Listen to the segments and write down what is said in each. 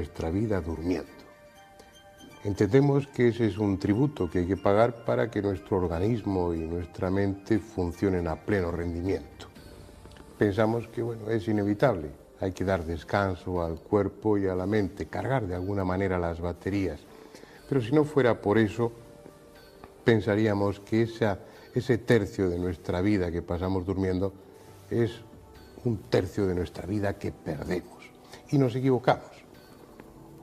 nuestra vida durmiendo. Entendemos que ese es un tributo que hay que pagar para que nuestro organismo y nuestra mente funcionen a pleno rendimiento. Pensamos que es inevitable, hay que dar descanso al cuerpo y a la mente, cargar de alguna manera las baterías. Pero si no fuera por eso, pensaríamos que ese tercio de nuestra vida que pasamos durmiendo es un tercio de nuestra vida que perdemos. Y nos equivocamos.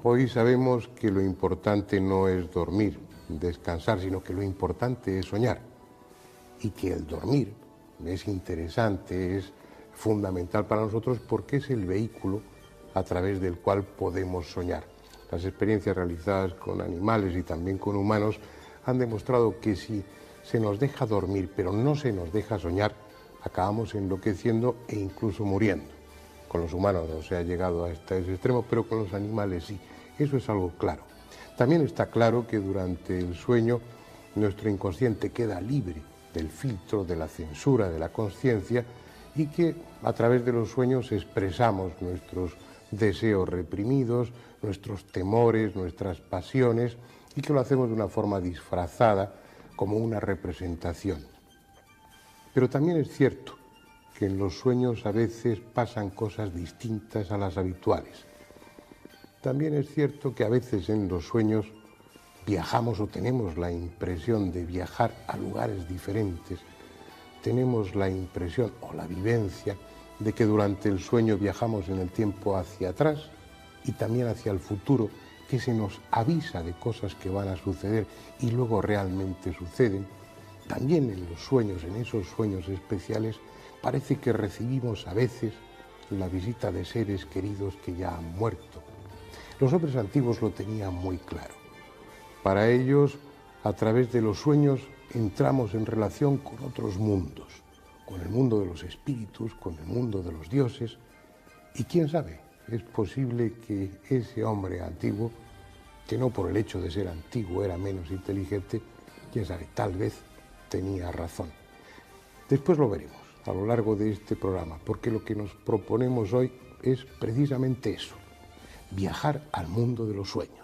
Hoy sabemos que lo importante no es dormir, descansar, sino que lo importante es soñar. Y que el dormir es interesante, es fundamental para nosotros porque es el vehículo a través del cual podemos soñar. Las experiencias realizadas con animales y también con humanos han demostrado que si se nos deja dormir pero no se nos deja soñar, acabamos enloqueciendo e incluso muriendo. Con los humanos no se ha llegado a ese extremo, pero con los animales sí. Eso es algo claro. También está claro que durante el sueño nuestro inconsciente queda libre del filtro, de la censura, de la consciencia, y que a través de los sueños expresamos nuestros deseos reprimidos, nuestros temores, nuestras pasiones, y que lo hacemos de una forma disfrazada, como una representación. Pero también es cierto que en los sueños a veces pasan cosas distintas a las habituales. También es cierto que a veces en los sueños viajamos o tenemos la impresión de viajar a lugares diferentes. Tenemos la impresión o la vivencia de que durante el sueño viajamos en el tiempo hacia atrás y también hacia el futuro, que se nos avisa de cosas que van a suceder y luego realmente suceden. También en los sueños, en esos sueños especiales, parece que recibimos a veces la visita de seres queridos que ya han muerto. Los hombres antiguos lo tenían muy claro. Para ellos, a través de los sueños, entramos en relación con otros mundos, con el mundo de los espíritus, con el mundo de los dioses, y quién sabe, es posible que ese hombre antiguo, que no por el hecho de ser antiguo era menos inteligente, quién sabe, tal vez tenía razón. Después lo veremos a lo largo de este programa, porque lo que nos proponemos hoy es precisamente eso, viajar al mundo de los sueños.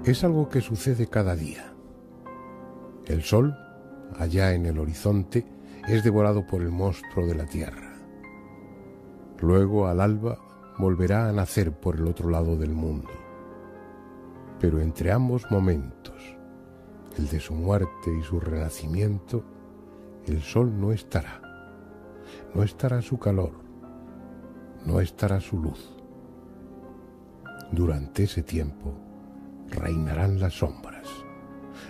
Es algo que sucede cada día. El sol, allá en el horizonte, es devorado por el monstruo de la tierra. Luego, al alba, volverá a nacer por el otro lado del mundo. Pero entre ambos momentos, el de su muerte y su renacimiento, el sol no estará. No estará su calor, no estará su luz. Durante ese tiempo, reinarán las sombras,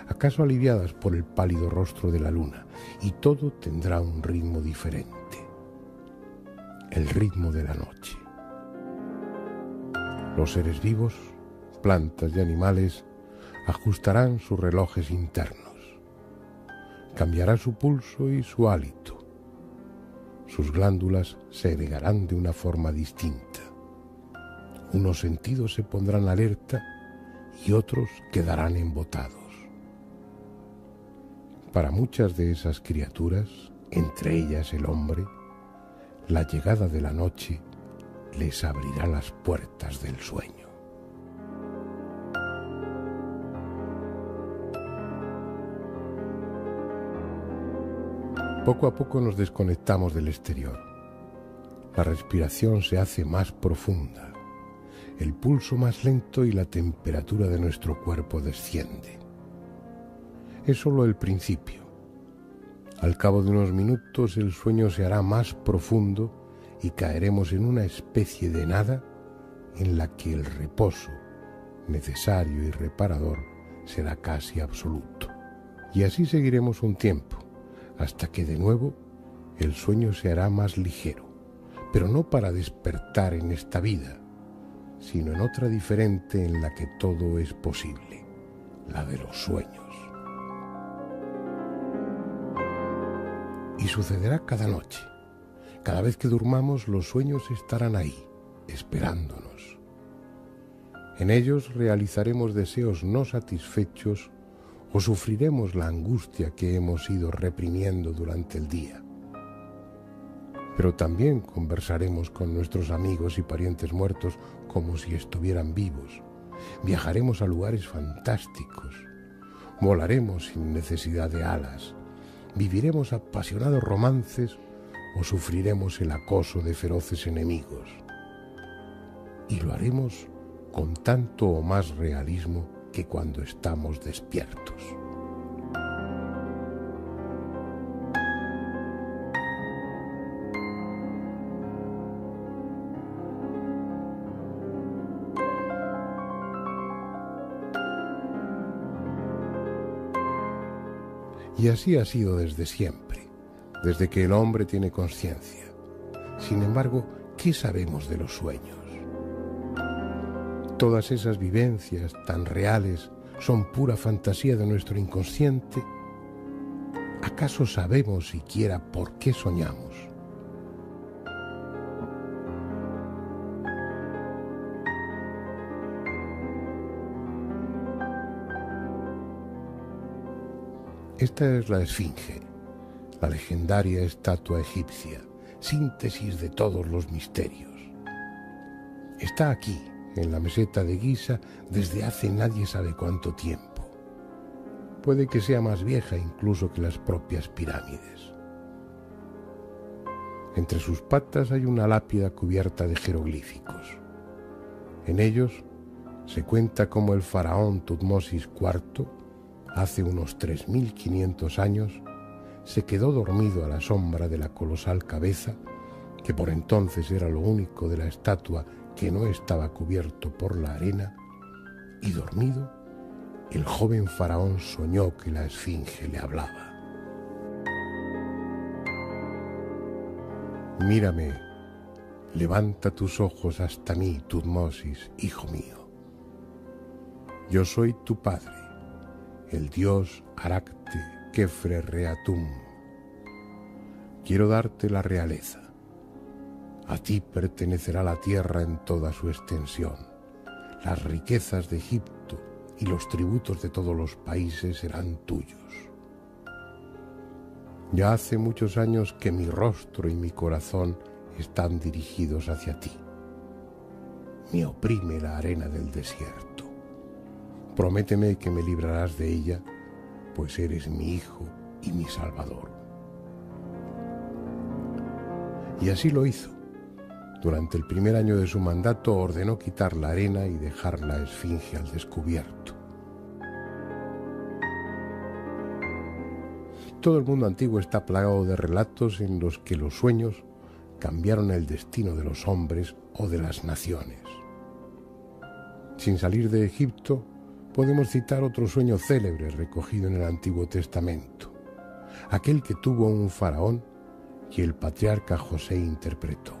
acaso aliviadas por el pálido rostro de la luna, y todo tendrá un ritmo diferente, el ritmo de la noche. Los seres vivos, plantas y animales ajustarán sus relojes internos. Cambiará su pulso y su hálito. Sus glándulas se irrigarán de una forma distinta. Unos sentidos se pondrán alerta y otros quedarán embotados. Para muchas de esas criaturas, entre ellas el hombre, la llegada de la noche les abrirá las puertas del sueño. Poco a poco nos desconectamos del exterior. La respiración se hace más profunda, el pulso más lento y la temperatura de nuestro cuerpo desciende. Es solo el principio. Al cabo de unos minutos el sueño se hará más profundo y caeremos en una especie de nada en la que el reposo, necesario y reparador, será casi absoluto. Y así seguiremos un tiempo, hasta que de nuevo el sueño se hará más ligero, pero no para despertar en esta vida, sino en otra diferente en la que todo es posible, la de los sueños. Y sucederá cada noche. Cada vez que durmamos, los sueños estarán ahí, esperándonos. En ellos realizaremos deseos no satisfechos o sufriremos la angustia que hemos ido reprimiendo durante el día. Pero también conversaremos con nuestros amigos y parientes muertos como si estuvieran vivos. Viajaremos a lugares fantásticos. Volaremos sin necesidad de alas. Viviremos apasionados romances o sufriremos el acoso de feroces enemigos. Y lo haremos con tanto o más realismo que cuando estamos despiertos. Y así ha sido desde siempre, desde que el hombre tiene conciencia. Sin embargo, ¿qué sabemos de los sueños? Todas esas vivencias tan reales son pura fantasía de nuestro inconsciente. ¿Acaso sabemos siquiera por qué soñamos? Esta es la Esfinge, la legendaria estatua egipcia, síntesis de todos los misterios. Está aquí, en la meseta de Giza, desde hace nadie sabe cuánto tiempo. Puede que sea más vieja incluso que las propias pirámides. Entre sus patas hay una lápida cubierta de jeroglíficos. En ellos se cuenta cómo el faraón Tutmosis IV, hace unos 3.500 años, se quedó dormido a la sombra de la colosal cabeza, que por entonces era lo único de la estatua que no estaba cubierto por la arena, y dormido, el joven faraón soñó que la Esfinge le hablaba. Mírame, levanta tus ojos hasta mí, Tutmosis, hijo mío. Yo soy tu padre, el dios Arakte Kefre Reatum. Quiero darte la realeza. A ti pertenecerá la tierra en toda su extensión. Las riquezas de Egipto y los tributos de todos los países serán tuyos. Ya hace muchos años que mi rostro y mi corazón están dirigidos hacia ti. Me oprime la arena del desierto. Prométeme que me librarás de ella, pues eres mi hijo y mi salvador. Y así lo hizo. Durante el primer año de su mandato ordenó quitar la arena y dejar la Esfinge al descubierto. Todo el mundo antiguo está plagado de relatos en los que los sueños cambiaron el destino de los hombres o de las naciones. Sin salir de Egipto, podemos citar otro sueño célebre recogido en el Antiguo Testamento, aquel que tuvo un faraón y el patriarca José interpretó.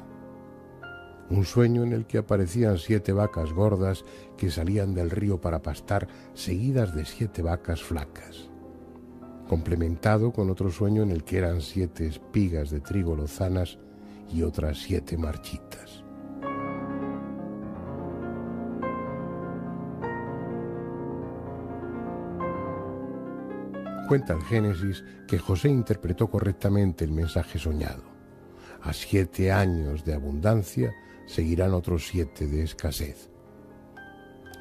Un sueño en el que aparecían 7 vacas gordas que salían del río para pastar, seguidas de 7 vacas flacas, complementado con otro sueño en el que eran 7 espigas de trigo lozanas y otras 7 marchitas. Cuenta el Génesis que José interpretó correctamente el mensaje soñado. A 7 años de abundancia seguirán otros 7 de escasez.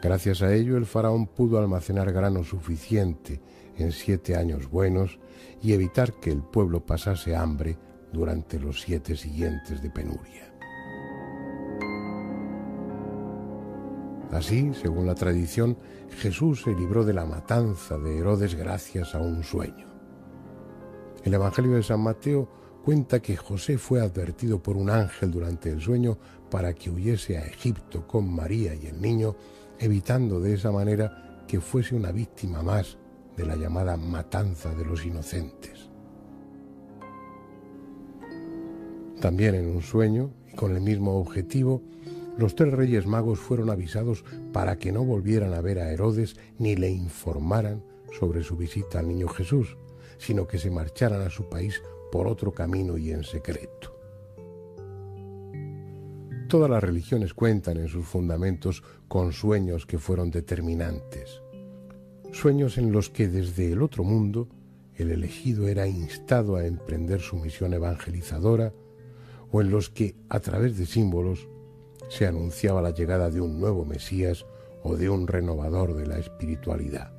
Gracias a ello, el faraón pudo almacenar grano suficiente en 7 años buenos y evitar que el pueblo pasase hambre durante los 7 siguientes de penuria. Así, según la tradición, Jesús se libró de la matanza de Herodes gracias a un sueño. El Evangelio de San Mateo cuenta que José fue advertido por un ángel durante el sueño para que huyese a Egipto con María y el niño, evitando de esa manera que fuese una víctima más de la llamada matanza de los inocentes. También en un sueño, y con el mismo objetivo, los 3 reyes magos fueron avisados para que no volvieran a ver a Herodes ni le informaran sobre su visita al niño Jesús, sino que se marcharan a su país por otro camino y en secreto. Todas las religiones cuentan en sus fundamentos con sueños que fueron determinantes. Sueños en los que desde el otro mundo el elegido era instado a emprender su misión evangelizadora, o en los que, a través de símbolos, se anunciaba la llegada de un nuevo Mesías o de un renovador de la espiritualidad.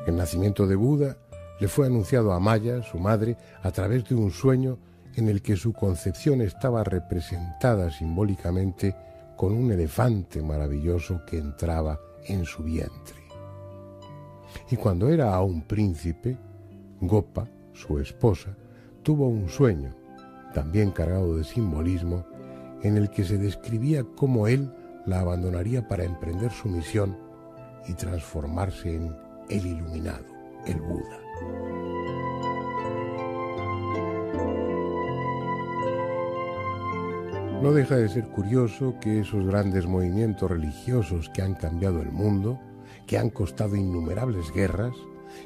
El nacimiento de Buda le fue anunciado a Maya, su madre, a través de un sueño en el que su concepción estaba representada simbólicamente con un elefante maravilloso que entraba en su vientre. Y cuando era aún príncipe, Gopa, su esposa, tuvo un sueño, también cargado de simbolismo, en el que se describía cómo él la abandonaría para emprender su misión y transformarse en el iluminado, el Buda. No deja de ser curioso que esos grandes movimientos religiosos que han cambiado el mundo, que han costado innumerables guerras,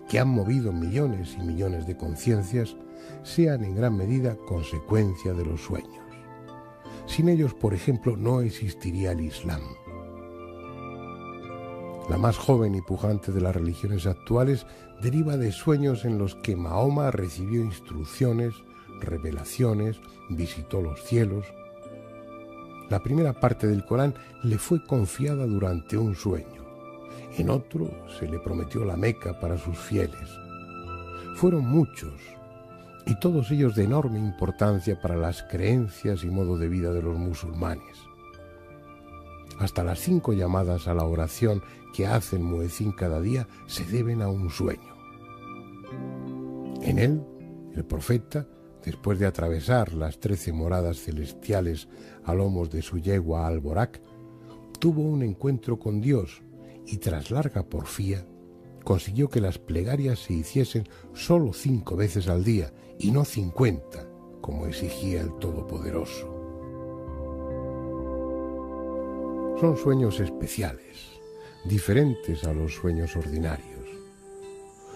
que han movido millones y millones de conciencias, sean en gran medida consecuencia de los sueños. Sin ellos, por ejemplo, no existiría el Islam. La más joven y pujante de las religiones actuales deriva de sueños en los que Mahoma recibió instrucciones, revelaciones, visitó los cielos. La primera parte del Corán le fue confiada durante un sueño. En otro se le prometió la Meca para sus fieles. Fueron muchos, y todos ellos de enorme importancia para las creencias y modo de vida de los musulmanes. Hasta las 5 llamadas a la oración que hace el muecín cada día se deben a un sueño. En él, el profeta, después de atravesar las 13 moradas celestiales a lomos de su yegua Al-Borak, tuvo un encuentro con Dios y tras larga porfía consiguió que las plegarias se hiciesen solo 5 veces al día y no 50, como exigía el Todopoderoso. Son sueños especiales, diferentes a los sueños ordinarios.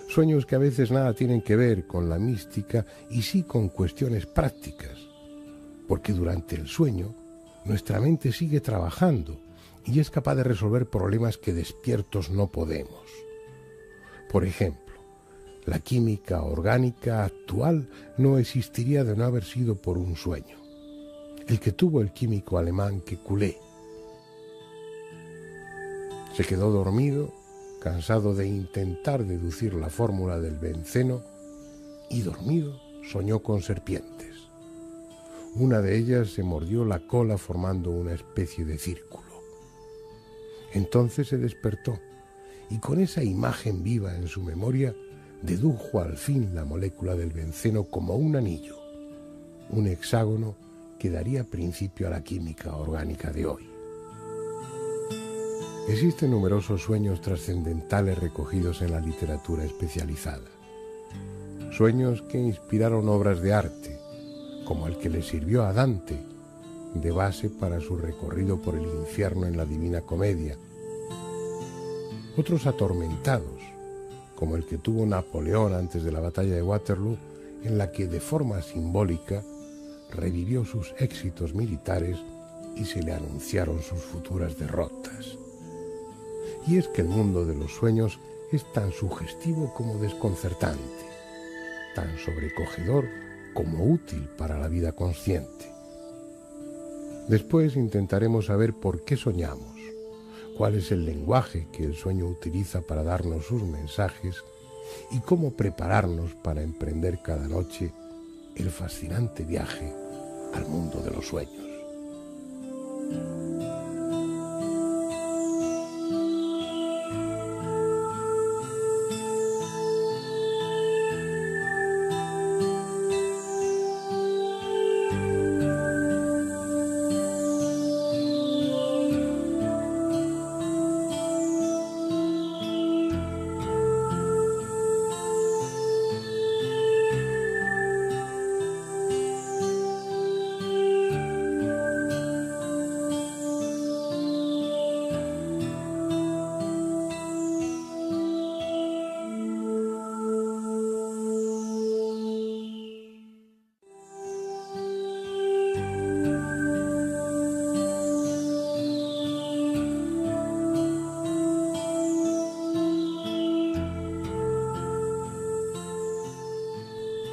Sueños que a veces nada tienen que ver con la mística y sí con cuestiones prácticas, porque durante el sueño nuestra mente sigue trabajando y es capaz de resolver problemas que despiertos no podemos. Por ejemplo, la química orgánica actual no existiría de no haber sido por un sueño, el que tuvo el químico alemán Kekulé. Se quedó dormido, cansado de intentar deducir la fórmula del benceno, y dormido soñó con serpientes. Una de ellas se mordió la cola formando una especie de círculo. Entonces se despertó y con esa imagen viva en su memoria dedujo al fin la molécula del benceno como un anillo, un hexágono que daría principio a la química orgánica de hoy. Existen numerosos sueños trascendentales recogidos en la literatura especializada. Sueños que inspiraron obras de arte, como el que le sirvió a Dante de base para su recorrido por el infierno en la Divina Comedia. Otros atormentados, como el que tuvo Napoleón antes de la batalla de Waterloo, en la que de forma simbólica revivió sus éxitos militares y se le anunciaron sus futuras derrotas. Y es que el mundo de los sueños es tan sugestivo como desconcertante, tan sobrecogedor como útil para la vida consciente. Después intentaremos saber por qué soñamos, cuál es el lenguaje que el sueño utiliza para darnos sus mensajes y cómo prepararnos para emprender cada noche el fascinante viaje al mundo de los sueños.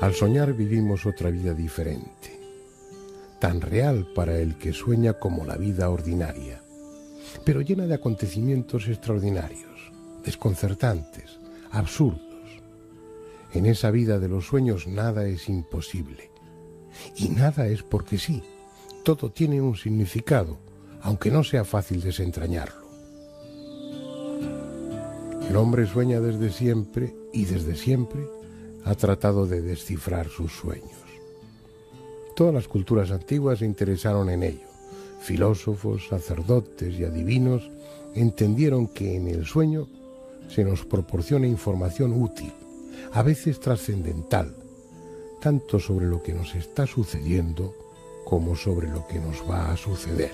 Al soñar vivimos otra vida diferente, tan real para el que sueña como la vida ordinaria, pero llena de acontecimientos extraordinarios, desconcertantes, absurdos. En esa vida de los sueños nada es imposible, y nada es porque sí, todo tiene un significado, aunque no sea fácil desentrañarlo. El hombre sueña desde siempre y desde siempre ha tratado de descifrar sus sueños. Todas las culturas antiguas se interesaron en ello. Filósofos, sacerdotes y adivinos entendieron que en el sueño se nos proporciona información útil, a veces trascendental, tanto sobre lo que nos está sucediendo como sobre lo que nos va a suceder.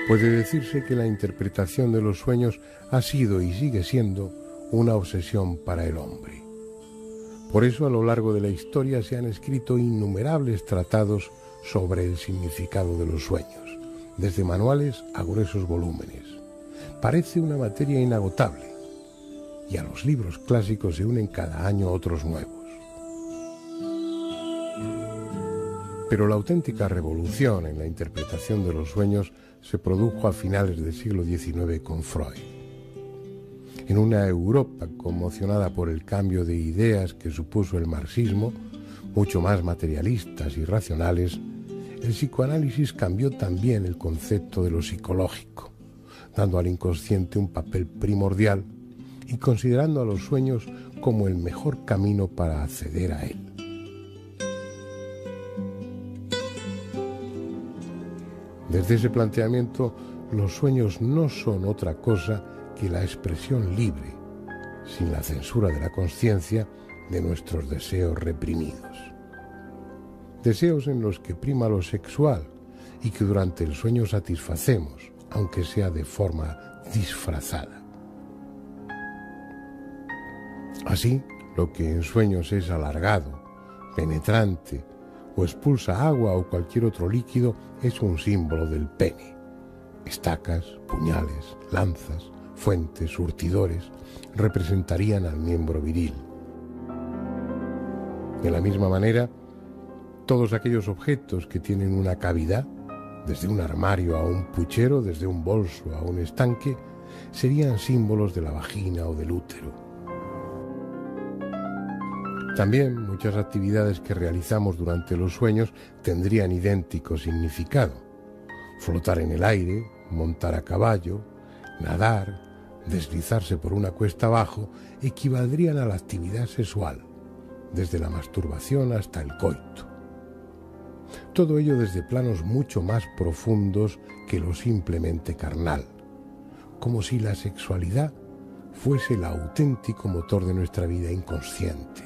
Puede decirse que la interpretación de los sueños ha sido y sigue siendo una obsesión para el hombre. Por eso a lo largo de la historia se han escrito innumerables tratados sobre el significado de los sueños, desde manuales a gruesos volúmenes. Parece una materia inagotable, y a los libros clásicos se unen cada año otros nuevos. Pero la auténtica revolución en la interpretación de los sueños se produjo a finales del siglo XIX con Freud. En una Europa conmocionada por el cambio de ideas que supuso el marxismo, mucho más materialistas y racionales, el psicoanálisis cambió también el concepto de lo psicológico, dando al inconsciente un papel primordial y considerando a los sueños como el mejor camino para acceder a él. Desde ese planteamiento, los sueños no son otra cosa que la expresión libre, sin la censura de la conciencia, de nuestros deseos reprimidos. Deseos en los que prima lo sexual y que durante el sueño satisfacemos, aunque sea de forma disfrazada. Así, lo que en sueños es alargado, penetrante, o expulsa agua o cualquier otro líquido, es un símbolo del pene. Estacas, puñales, lanzas, fuentes, surtidores, representarían al miembro viril. De la misma manera, todos aquellos objetos que tienen una cavidad, desde un armario a un puchero, desde un bolso a un estanque, serían símbolos de la vagina o del útero. También muchas actividades que realizamos durante los sueños tendrían idéntico significado. Flotar en el aire, montar a caballo, nadar, deslizarse por una cuesta abajo, equivaldrían a la actividad sexual, desde la masturbación hasta el coito. Todo ello desde planos mucho más profundos que lo simplemente carnal, como si la sexualidad fuese el auténtico motor de nuestra vida inconsciente,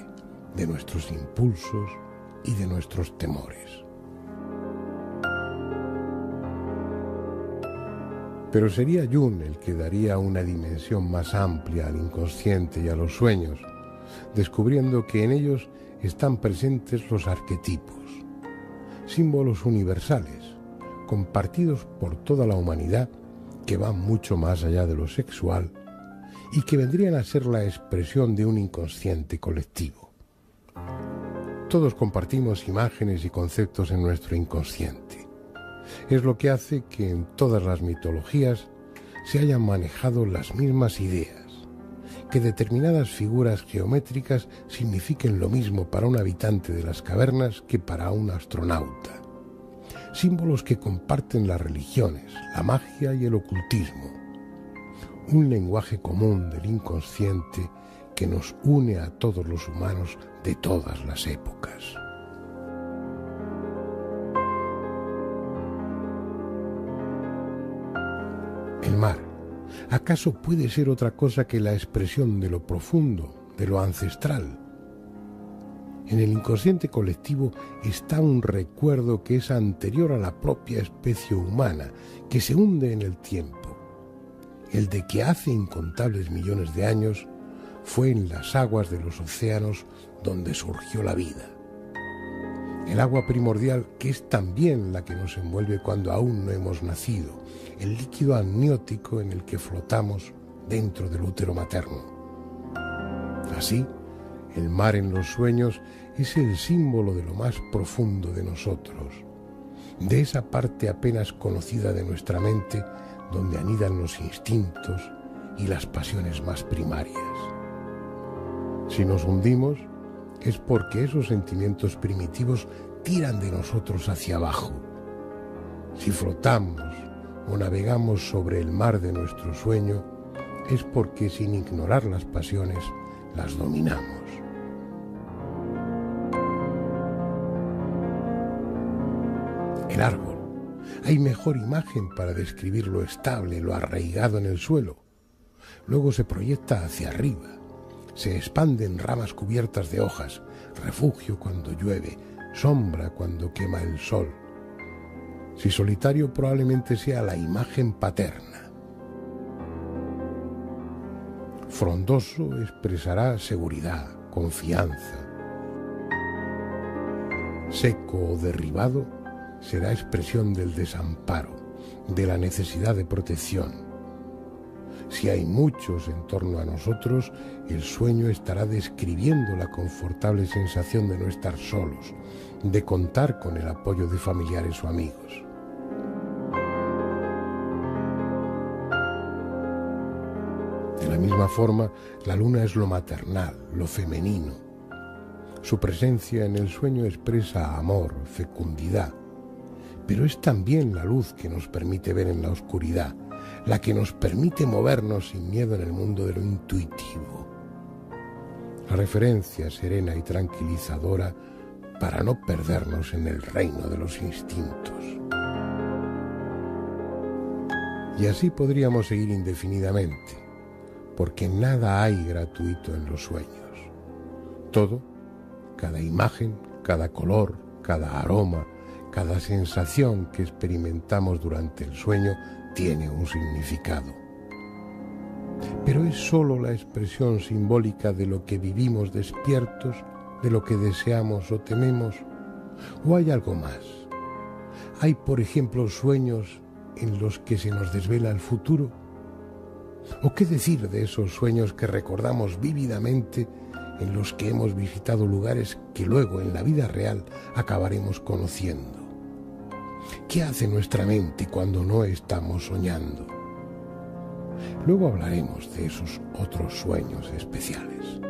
de nuestros impulsos y de nuestros temores. Pero sería Jung el que daría una dimensión más amplia al inconsciente y a los sueños, descubriendo que en ellos están presentes los arquetipos, símbolos universales, compartidos por toda la humanidad, que van mucho más allá de lo sexual y que vendrían a ser la expresión de un inconsciente colectivo. Todos compartimos imágenes y conceptos en nuestro inconsciente. Es lo que hace que en todas las mitologías se hayan manejado las mismas ideas, que determinadas figuras geométricas signifiquen lo mismo para un habitante de las cavernas que para un astronauta. Símbolos que comparten las religiones, la magia y el ocultismo. Un lenguaje común del inconsciente que nos une a todos los humanos de todas las épocas. El mar, ¿acaso puede ser otra cosa que la expresión de lo profundo, de lo ancestral? En el inconsciente colectivo está un recuerdo que es anterior a la propia especie humana, que se hunde en el tiempo, el de que hace incontables millones de años fue en las aguas de los océanos donde surgió la vida. El agua primordial, que es también la que nos envuelve cuando aún no hemos nacido, el líquido amniótico en el que flotamos dentro del útero materno. Así, el mar en los sueños es el símbolo de lo más profundo de nosotros, de esa parte apenas conocida de nuestra mente donde anidan los instintos y las pasiones más primarias. Si nos hundimos, es porque esos sentimientos primitivos tiran de nosotros hacia abajo. Si flotamos o navegamos sobre el mar de nuestro sueño, es porque sin ignorar las pasiones, las dominamos. El árbol. Hay mejor imagen para describir lo estable, lo arraigado en el suelo. Luego se proyecta hacia arriba. Se expande en ramas cubiertas de hojas, refugio cuando llueve, sombra cuando quema el sol. Si solitario, probablemente sea la imagen paterna. Frondoso expresará seguridad, confianza. Seco o derribado será expresión del desamparo, de la necesidad de protección. Si hay muchos en torno a nosotros, el sueño estará describiendo la confortable sensación de no estar solos, de contar con el apoyo de familiares o amigos. De la misma forma, la luna es lo maternal, lo femenino. Su presencia en el sueño expresa amor, fecundidad, pero es también la luz que nos permite ver en la oscuridad, la que nos permite movernos sin miedo en el mundo de lo intuitivo. La referencia serena y tranquilizadora para no perdernos en el reino de los instintos. Y así podríamos seguir indefinidamente, porque nada hay gratuito en los sueños. Todo, cada imagen, cada color, cada aroma, cada sensación que experimentamos durante el sueño tiene un significado. Pero es solo la expresión simbólica de lo que vivimos despiertos, de lo que deseamos o tememos, ¿o hay algo más? ¿Hay, por ejemplo, sueños en los que se nos desvela el futuro? ¿O qué decir de esos sueños que recordamos vívidamente, en los que hemos visitado lugares que luego en la vida real acabaremos conociendo? ¿Qué hace nuestra mente cuando no estamos soñando? Luego hablaremos de esos otros sueños especiales.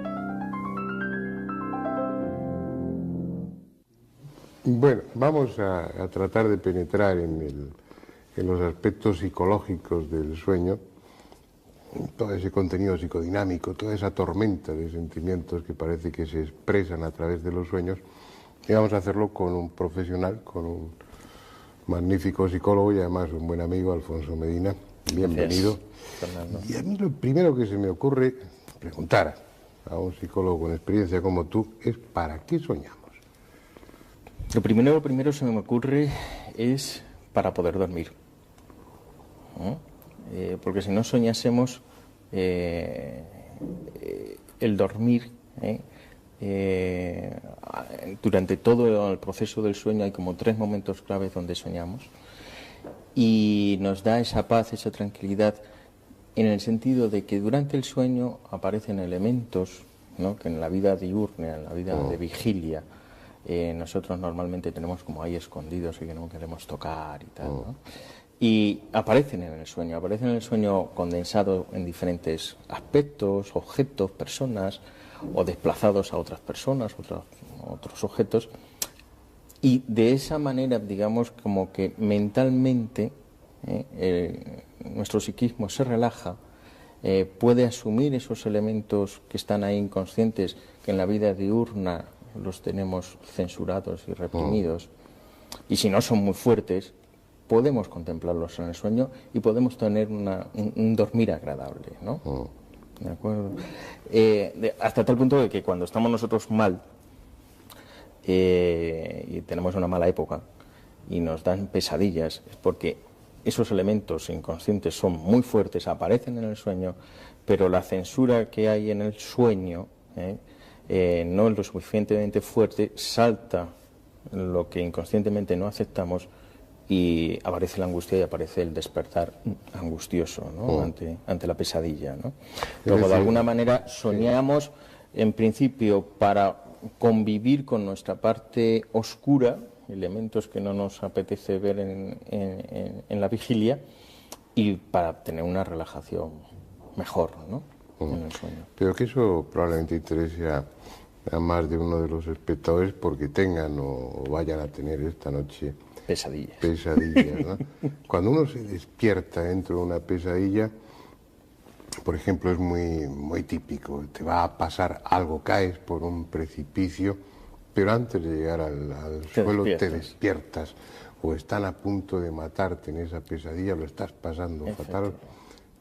Bueno, vamos a tratar de penetrar en los aspectos psicológicos del sueño, todo ese contenido psicodinámico, toda esa tormenta de sentimientos que parece que se expresan a través de los sueños, y vamos a hacerlo con un profesional, con un magnífico psicólogo y además un buen amigo, Alfonso Medina. Bienvenido. Gracias, y a mí lo primero que se me ocurre preguntar a un psicólogo con experiencia como tú es ¿para qué soñamos? Lo primero se me ocurre es para poder dormir. Porque si no soñásemos, el dormir, durante todo el proceso del sueño hay como 3 momentos claves donde soñamos y nos da esa paz, esa tranquilidad, en el sentido de que durante el sueño aparecen elementos, ¿no?, que en la vida diurna, en la vida de vigilia, nosotros normalmente tenemos como ahí escondidos y que no queremos tocar y tal, ¿no? Y aparecen en el sueño condensado en diferentes aspectos, objetos, personas, o desplazados a otras personas, otros objetos, y de esa manera, digamos, como que mentalmente nuestro psiquismo se relaja, puede asumir esos elementos que están ahí inconscientes, que en la vida diurna los tenemos censurados y reprimidos, y si no son muy fuertes, podemos contemplarlos en el sueño y podemos tener un dormir agradable, ¿no? ¿De acuerdo? Hasta tal punto de que cuando estamos nosotros mal y tenemos una mala época y nos dan pesadillas, es porque esos elementos inconscientes son muy fuertes, aparecen en el sueño, pero la censura que hay en el sueño no es lo suficientemente fuerte, salta lo que inconscientemente no aceptamos y aparece la angustia y aparece el despertar angustioso, ¿no? ante la pesadilla, ¿no? Luego, de alguna manera, soñamos en principio para convivir con nuestra parte oscura, elementos que no nos apetece ver en la vigilia, y para tener una relajación mejor, ¿no? En el sueño. Pero que eso probablemente interese a más de uno de los espectadores porque tengan o vayan a tener esta noche pesadillas, ¿no? Cuando uno se despierta dentro de una pesadilla, por ejemplo, es muy típico, te va a pasar algo, caes por un precipicio, pero antes de llegar al suelo te despiertas, o están a punto de matarte en esa pesadilla, lo estás pasando fatal,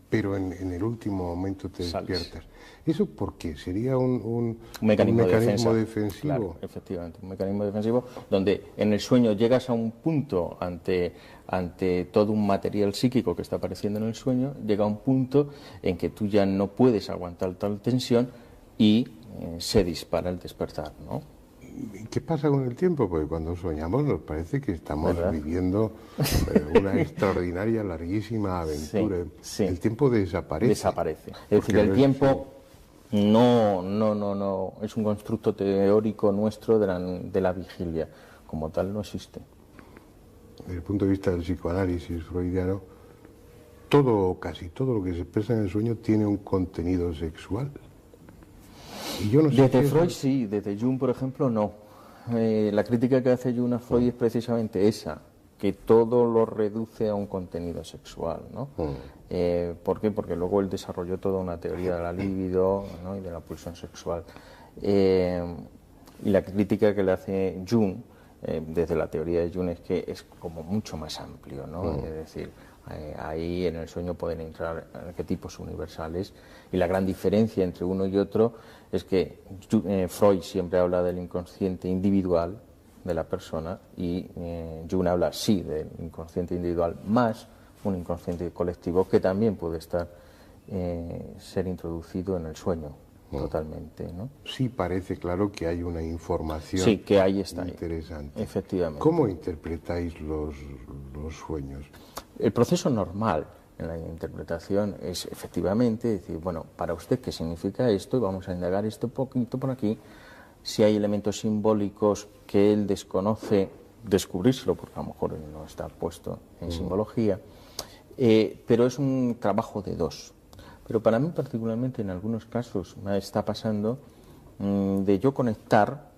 pero en el último momento te despiertas. ¿Eso por qué? ¿Sería un mecanismo defensivo? Claro, efectivamente, un mecanismo defensivo donde en el sueño llegas a un punto ante todo un material psíquico que está apareciendo en el sueño, llega a un punto en que tú ya no puedes aguantar tal tensión y se dispara el despertar, ¿no? ¿Qué pasa con el tiempo? Porque cuando soñamos nos parece que estamos viviendo una extraordinaria, larguísima aventura. Sí. El tiempo desaparece. Es decir, el tiempo no es un constructo teórico nuestro de la vigilia. Como tal no existe. Desde el punto de vista del psicoanálisis freudiano, todo, casi todo lo que se expresa en el sueño tiene un contenido sexual. Y yo no sé desde Freud sí, desde Jung, por ejemplo, no. La crítica que hace Jung a Freud es precisamente esa, que todo lo reduce a un contenido sexual, ¿no? ¿Por qué? Porque luego él desarrolló toda una teoría de la libido, ¿no? Y de la pulsión sexual. Y la crítica que le hace Jung, desde la teoría de Jung, es que es como mucho más amplio, ¿no? Es decir, ahí en el sueño pueden entrar arquetipos universales, y la gran diferencia entre uno y otro es que Freud siempre habla del inconsciente individual de la persona y Jung habla sí del inconsciente individual más un inconsciente colectivo que también puede ser introducido en el sueño totalmente, ¿no? Sí parece claro que hay una información que ahí está interesante. Efectivamente. ¿Cómo interpretáis los sueños? El proceso normal en la interpretación es efectivamente decir, bueno, para usted qué significa esto, y vamos a indagar esto poquito por aquí. Si hay elementos simbólicos que él desconoce, descubrírselo, porque a lo mejor él no está puesto en simbología, pero es un trabajo de dos. Pero para mí particularmente en algunos casos me está pasando de yo conectar,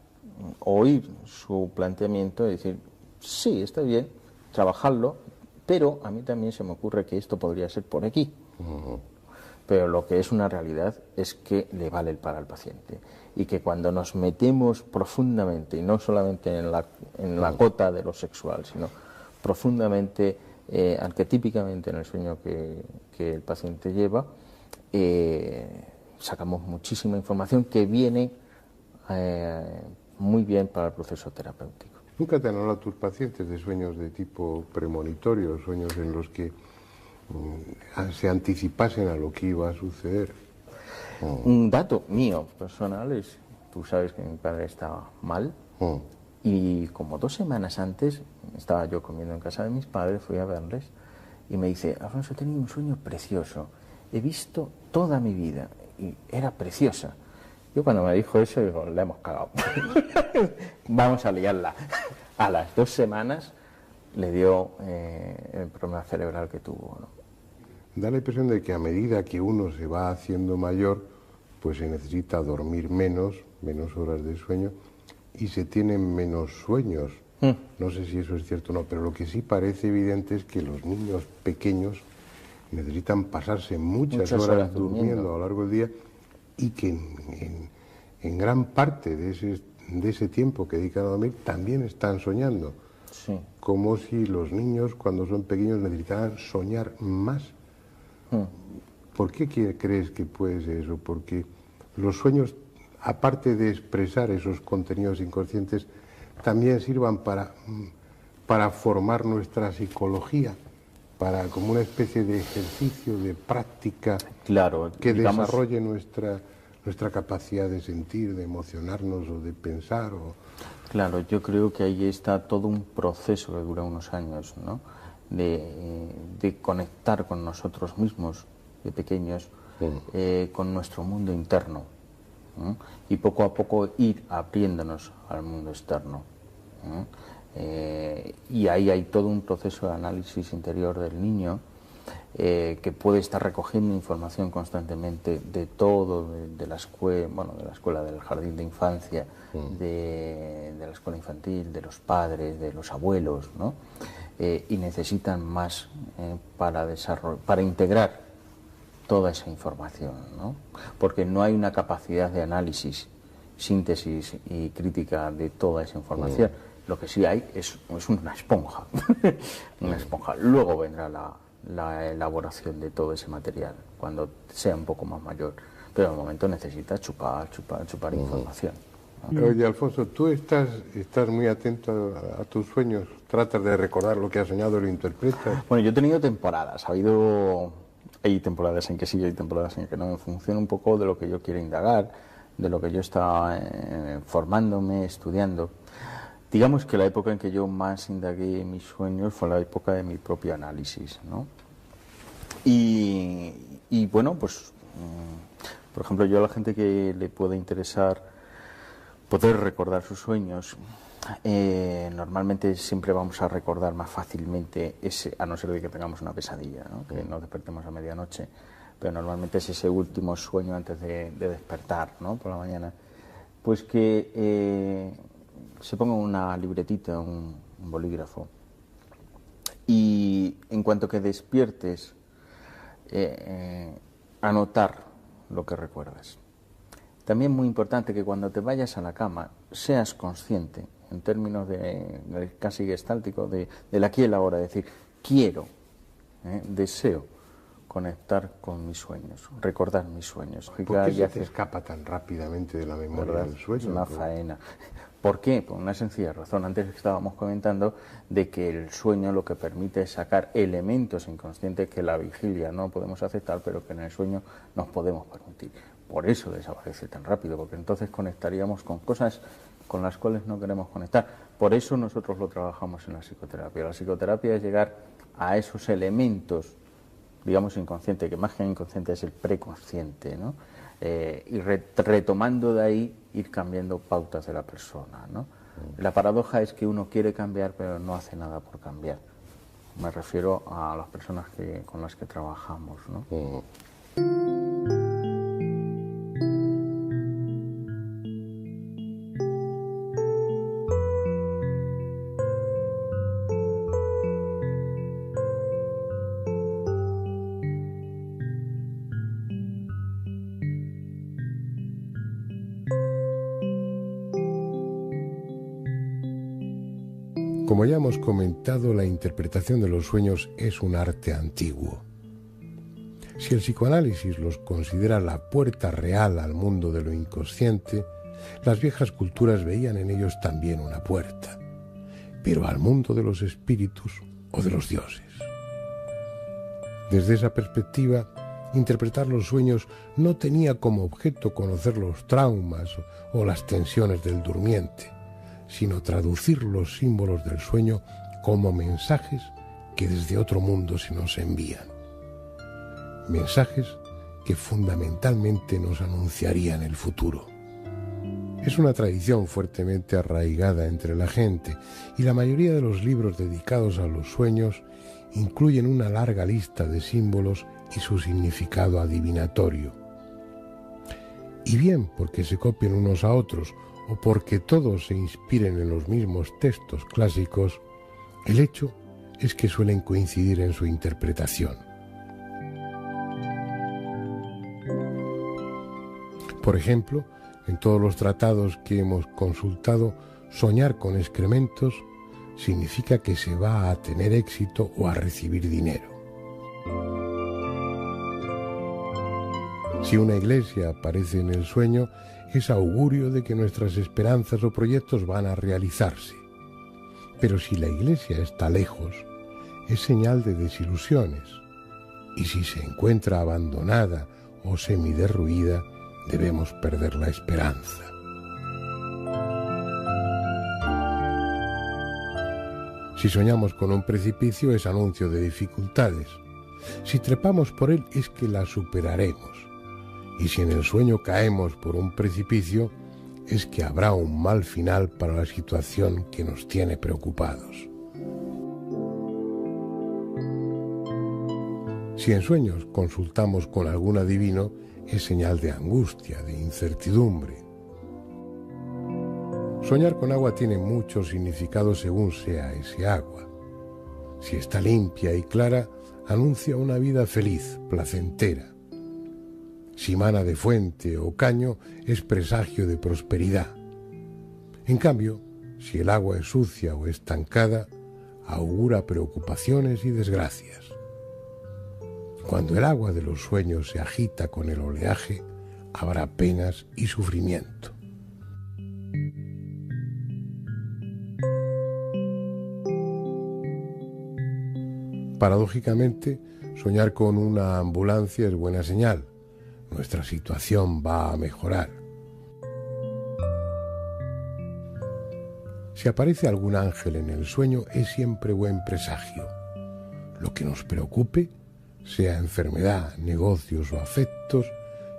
oír su planteamiento y decir, sí, está bien, trabajarlo, pero a mí también se me ocurre que esto podría ser por aquí. Pero lo que es una realidad es que le vale el para al paciente. Y que cuando nos metemos profundamente, y no solamente en la cota de lo sexual, sino profundamente, arquetípicamente en el sueño que el paciente lleva, sacamos muchísima información que viene muy bien para el proceso terapéutico. ¿Nunca te han hablado tus pacientes de sueños de tipo premonitorio, sueños en los que se anticipasen a lo que iba a suceder? Un dato mío personal es, tú sabes que mi padre estaba mal, y como 2 semanas antes estaba yo comiendo en casa de mis padres, fui a verles y me dice, Alfonso, he tenido un sueño precioso, he visto toda mi vida y era preciosa. Yo cuando me dijo eso digo, la hemos cagado. Vamos a liarla. A las 2 semanas le dio el problema cerebral que tuvo, ¿no? Da la impresión de que a medida que uno se va haciendo mayor, pues se necesita dormir menos horas de sueño y se tienen menos sueños. No sé si eso es cierto o no, pero lo que sí parece evidente es que los niños pequeños necesitan pasarse muchas horas durmiendo a lo largo del día y que en gran parte de ese tiempo que dedican a dormir también están soñando. Sí. Como si los niños cuando son pequeños necesitaran soñar más. ¿Por qué crees que puede ser eso? Porque los sueños, aparte de expresar esos contenidos inconscientes, también sirvan para formar nuestra psicología, como una especie de ejercicio, de práctica, claro, que desarrolle nuestra capacidad de sentir, de emocionarnos o de pensar. Claro, yo creo que ahí está todo un proceso que dura unos años, ¿no? De conectar con nosotros mismos de pequeños, con nuestro mundo interno, y poco a poco ir abriéndonos al mundo externo. Y ahí hay todo un proceso de análisis interior del niño que puede estar recogiendo información constantemente de todo, de la escuela, bueno, de la escuela, del jardín de infancia, de la escuela infantil, de los padres, de los abuelos, ¿no? Y necesitan más para integrar toda esa información, ¿no? Porque no hay una capacidad de análisis, síntesis y crítica de toda esa información. Lo que sí hay es una esponja, una esponja. Luego vendrá la elaboración de todo ese material, cuando sea un poco más mayor. Pero al momento necesita chupar información, ¿no? Oye, Alfonso, tú estás muy atento a tus sueños, tratas de recordar lo que has soñado, lo interpretas. Bueno, yo he tenido temporadas, hay temporadas en que sí y hay temporadas en que no, en función un poco de lo que yo quiero indagar, de lo que yo estaba formándome, estudiando. Digamos que la época en que yo más indagué mis sueños fue la época de mi propio análisis, ¿no? Y bueno, pues, por ejemplo, yo a la gente que le pueda interesar poder recordar sus sueños, normalmente siempre vamos a recordar más fácilmente a no ser de que tengamos una pesadilla, ¿no? Que nos despertemos a medianoche, pero normalmente es ese último sueño antes de despertar, ¿no? Por la mañana, pues que se ponga una libretita, un bolígrafo, y en cuanto que despiertes, anotar lo que recuerdas. También muy importante que cuando te vayas a la cama seas consciente, en términos de casi gestáltico, del aquí y la ahora, decir, quiero, deseo conectar con mis sueños, recordar mis sueños. ¿Por qué se te escapa tan rápidamente de la memoria del sueño? Es una faena. ¿Por qué? Por una sencilla razón. Antes estábamos comentando de que el sueño lo que permite es sacar elementos inconscientes que la vigilia no podemos aceptar, pero que en el sueño nos podemos permitir. Por eso desaparece tan rápido, porque entonces conectaríamos con cosas con las cuales no queremos conectar. Por eso nosotros lo trabajamos en la psicoterapia. La psicoterapia es llegar a esos elementos, digamos, inconscientes, que más que inconsciente es el preconsciente, ¿no? Y retomando de ahí, ir cambiando pautas de la persona, ¿no? La paradoja es que uno quiere cambiar, pero no hace nada por cambiar. Me refiero a las personas con las que trabajamos, ¿no? Como ya hemos comentado, la interpretación de los sueños es un arte antiguo. Si el psicoanálisis los considera la puerta real al mundo de lo inconsciente, las viejas culturas veían en ellos también una puerta, pero al mundo de los espíritus o de los dioses. Desde esa perspectiva, interpretar los sueños no tenía como objeto conocer los traumas o las tensiones del durmiente, sino traducir los símbolos del sueño como mensajes que desde otro mundo se nos envían. Mensajes que fundamentalmente nos anunciarían el futuro. Es una tradición fuertemente arraigada entre la gente y la mayoría de los libros dedicados a los sueños incluyen una larga lista de símbolos y su significado adivinatorio. Y bien porque se copien unos a otros o porque todos se inspiren en los mismos textos clásicos, el hecho es que suelen coincidir en su interpretación. Por ejemplo, en todos los tratados que hemos consultado, soñar con excrementos significa que se va a tener éxito o a recibir dinero. Si una iglesia aparece en el sueño, es augurio de que nuestras esperanzas o proyectos van a realizarse. Pero si la iglesia está lejos, es señal de desilusiones. Y si se encuentra abandonada o semiderruida, debemos perder la esperanza. Si soñamos con un precipicio, es anuncio de dificultades. Si trepamos por él, es que las superaremos. y si en el sueño caemos por un precipicio, es que habrá un mal final para la situación que nos tiene preocupados. Si en sueños consultamos con algún adivino, es señal de angustia, de incertidumbre. Soñar con agua tiene muchos significados según sea ese agua. Si está limpia y clara, anuncia una vida feliz, placentera. Si mana de fuente o caño, es presagio de prosperidad. En cambio, si el agua es sucia o estancada, augura preocupaciones y desgracias. Cuando el agua de los sueños se agita con el oleaje, habrá penas y sufrimiento. Paradójicamente, soñar con una ambulancia es buena señal. Nuestra situación va a mejorar. Si aparece algún ángel en el sueño, es siempre buen presagio. Lo que nos preocupe, sea enfermedad, negocios o afectos,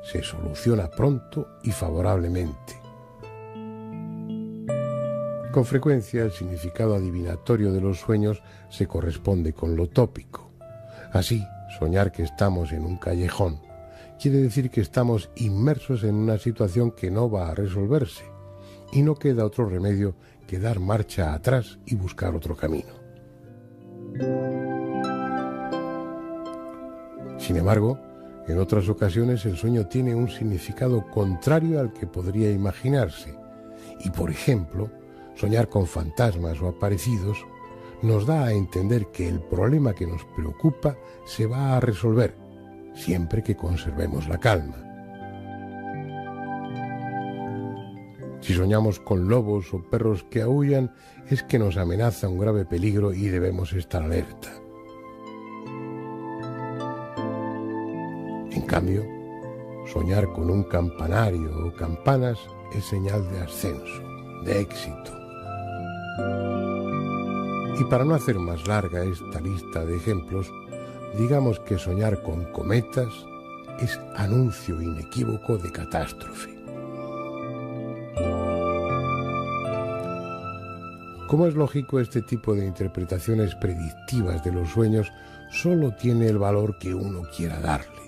se soluciona pronto y favorablemente. Con frecuencia, el significado adivinatorio de los sueños se corresponde con lo tópico. Así, soñar que estamos en un callejón quiere decir que estamos inmersos en una situación que no va a resolverse y no queda otro remedio que dar marcha atrás y buscar otro camino. Sin embargo, en otras ocasiones el sueño tiene un significado contrario al que podría imaginarse y, por ejemplo, soñar con fantasmas o aparecidos nos da a entender que el problema que nos preocupa se va a resolver, siempre que conservemos la calma. Si soñamos con lobos o perros que aúllan, es que nos amenaza un grave peligro y debemos estar alerta. En cambio, soñar con un campanario o campanas es señal de ascenso, de éxito. Y para no hacer más larga esta lista de ejemplos, digamos que soñar con cometas es anuncio inequívoco de catástrofe. Como es lógico, este tipo de interpretaciones predictivas de los sueños solo tiene el valor que uno quiera darle.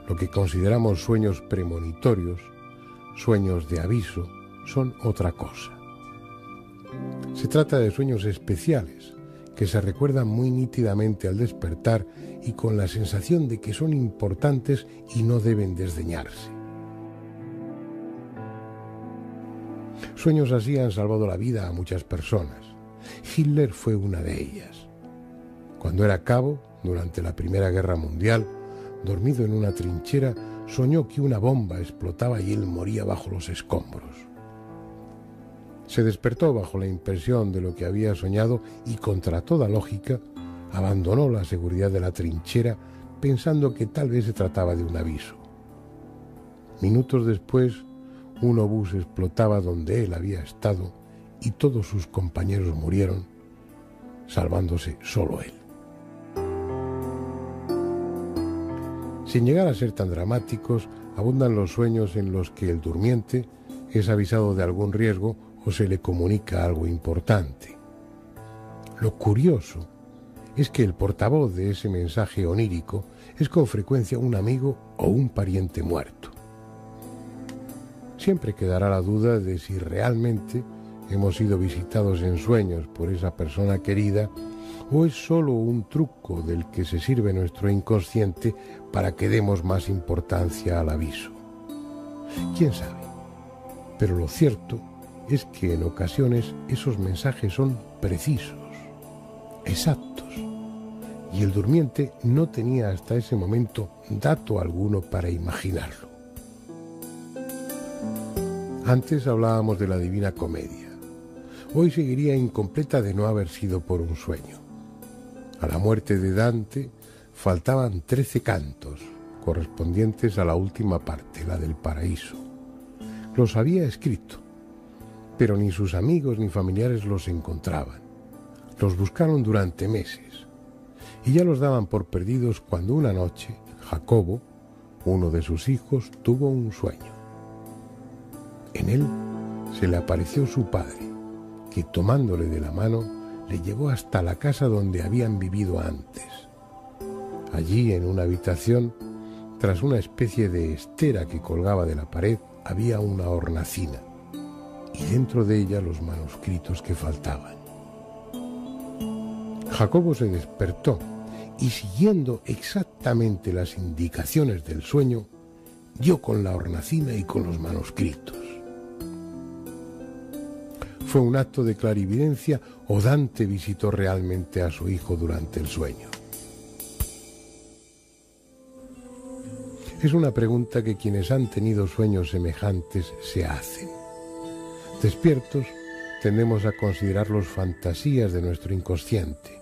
Lo que consideramos sueños premonitorios, sueños de aviso, son otra cosa. Se trata de sueños especiales, que se recuerdan muy nítidamente al despertar y con la sensación de que son importantes y no deben desdeñarse. Sueños así han salvado la vida a muchas personas. Hitler fue una de ellas. Cuando era cabo, durante la Primera Guerra Mundial, dormido en una trinchera, soñó que una bomba explotaba y él moría bajo los escombros. Se despertó bajo la impresión de lo que había soñado y, contra toda lógica, abandonó la seguridad de la trinchera pensando que tal vez se trataba de un aviso. Minutos después, un obús explotaba donde él había estado y todos sus compañeros murieron, salvándose solo él. Sin llegar a ser tan dramáticos, abundan los sueños en los que el durmiente es avisado de algún riesgo o se le comunica algo importante. Lo curioso es que el portavoz de ese mensaje onírico es con frecuencia un amigo o un pariente muerto. Siempre quedará la duda de si realmente hemos sido visitados en sueños por esa persona querida o es solo un truco del que se sirve nuestro inconsciente para que demos más importancia al aviso. ¿Quién sabe? Pero lo cierto es que en ocasiones esos mensajes son precisos, exactos, y el durmiente no tenía hasta ese momento dato alguno para imaginarlo. Antes hablábamos de la Divina Comedia. Hoy seguiría incompleta de no haber sido por un sueño. A la muerte de Dante faltaban 13 cantos, correspondientes a la última parte, la del paraíso. Los había escrito, pero ni sus amigos ni familiares los encontraban. Los buscaron durante meses y ya los daban por perdidos cuando una noche Jacobo, uno de sus hijos tuvo un sueño. En él se le apareció su padre, que tomándole de la mano le llevó hasta la casa donde habían vivido antes. Allí, en una habitación, tras una especie de estera que colgaba de la pared, había una hornacina, y dentro de ella los manuscritos que faltaban. Jacobo se despertó y, siguiendo exactamente las indicaciones del sueño, dio con la hornacina y con los manuscritos. ¿Fue un acto de clarividencia o Dante visitó realmente a su hijo durante el sueño? Es una pregunta que quienes han tenido sueños semejantes se hacen. Despiertos, tendemos a considerarlos fantasías de nuestro inconsciente,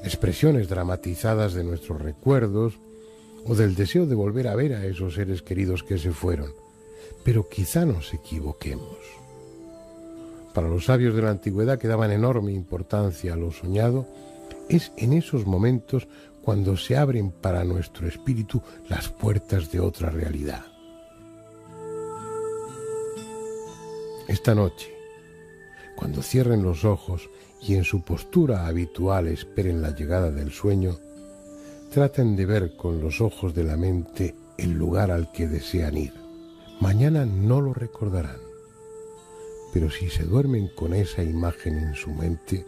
expresiones dramatizadas de nuestros recuerdos o del deseo de volver a ver a esos seres queridos que se fueron. Pero quizá nos equivoquemos. Para los sabios de la antigüedad, que daban enorme importancia a lo soñado, es en esos momentos cuando se abren para nuestro espíritu las puertas de otra realidad. Esta noche, cuando cierren los ojos y en su postura habitual esperen la llegada del sueño, traten de ver con los ojos de la mente el lugar al que desean ir. Mañana no lo recordarán, pero si se duermen con esa imagen en su mente,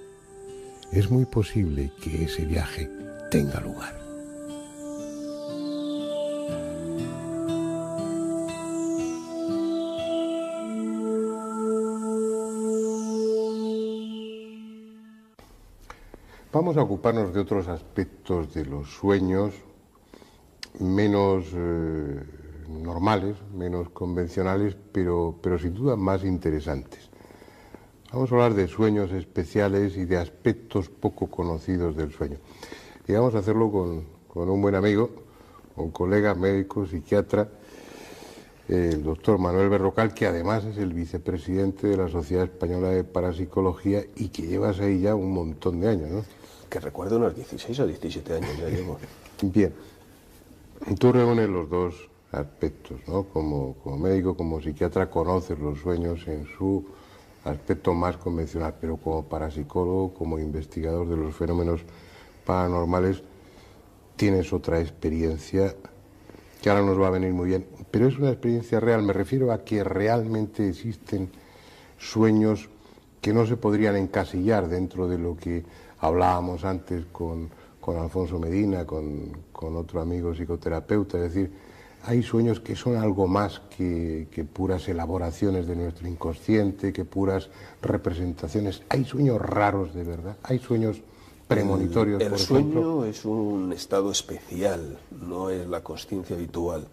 es muy posible que ese viaje tenga lugar. Vamos a ocuparnos de otros aspectos de los sueños menos normales, menos convencionales, pero sin duda más interesantes. Vamos a hablar de sueños especiales y de aspectos poco conocidos del sueño. Y vamos a hacerlo con un buen amigo, un colega médico, psiquiatra, el doctor Manuel Berrocal, que además es el vicepresidente de la Sociedad Española de Parapsicología y que llevas ahí ya un montón de años, ¿no? Que recuerdo unos 16 o 17 años ya llevo. Bien, tú reúnes los dos aspectos, ¿no? Como médico, como psiquiatra, conoces los sueños en su aspecto más convencional, pero como parapsicólogo, como investigador de los fenómenos paranormales, tienes otra experiencia que ahora nos va a venir muy bien, pero es una experiencia real. Me refiero a que realmente existen sueños que no se podrían encasillar dentro de lo que hablábamos antes con Alfonso Medina, con otro amigo psicoterapeuta. Es decir, hay sueños que son algo más que puras elaboraciones de nuestro inconsciente, que puras representaciones. Hay sueños raros de verdad, hay sueños premonitorios. El sueño es un estado especial, no es la consciencia habitual.